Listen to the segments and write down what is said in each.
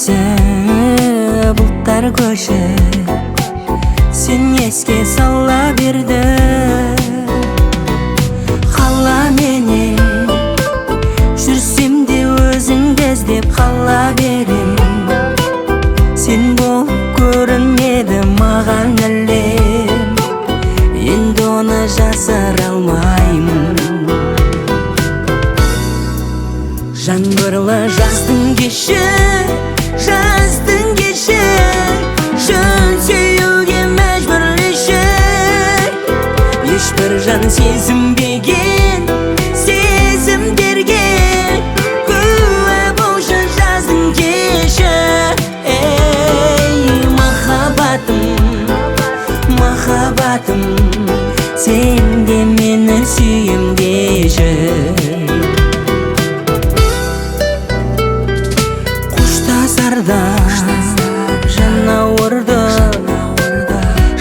келсе бұлттар көші, сен еске сала берді. Қала менен жүрсем де өзіңді іздеп қала берем. Сен болып көрінеді маған әлем, енді оны жасыра алмаймын. Жаңбырлы жаздың кеші, жаздың кеші, шын сүюге мәжбүрлеші. Ешбір жан сезінбеген сезімдерге куә болшы жаздың кеші. Ей махаббатым, махаббатым, сен де мені сүйем деші. Қоштасарда жан ауырды,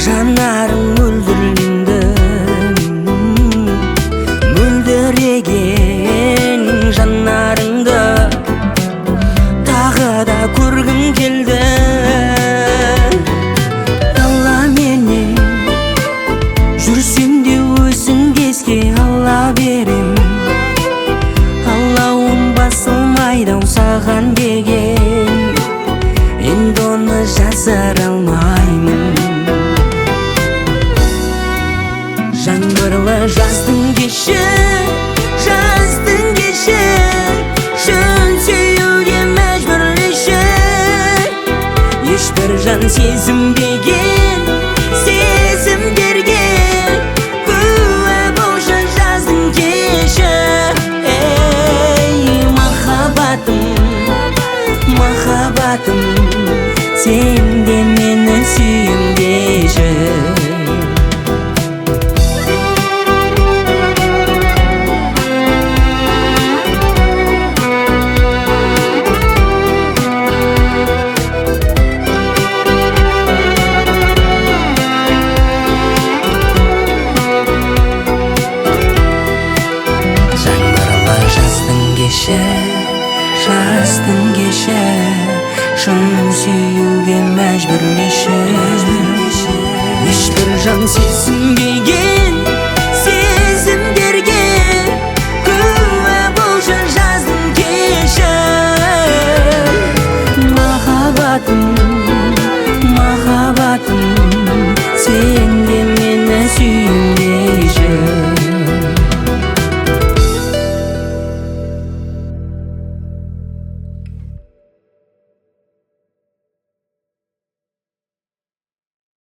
жанарың мөлдірленді. Мөлдіреген жанарыңды тағы да көргім келді. Дала менен жүрсем де өзіңді еске ала берем. Алауым басылмайды саған деген, енді оны жасыра алмаймын. Жаңбырлы жаздың кеші, жаздың кеші, шын сүюге мәжбүрлеші. Ешбір жан сезінбеген сезімдерге куә болшы жаздың кеші. Ей махаббатым, махаббатым, сен де мені сүйем деші. Жаздың кеші, шын сүюге мәжбүрлеші. Ешбір жан сезінбеген сезімдерге куә болшы жаздың кеші. Махаббатым, махаббатым, сен де мені сүйем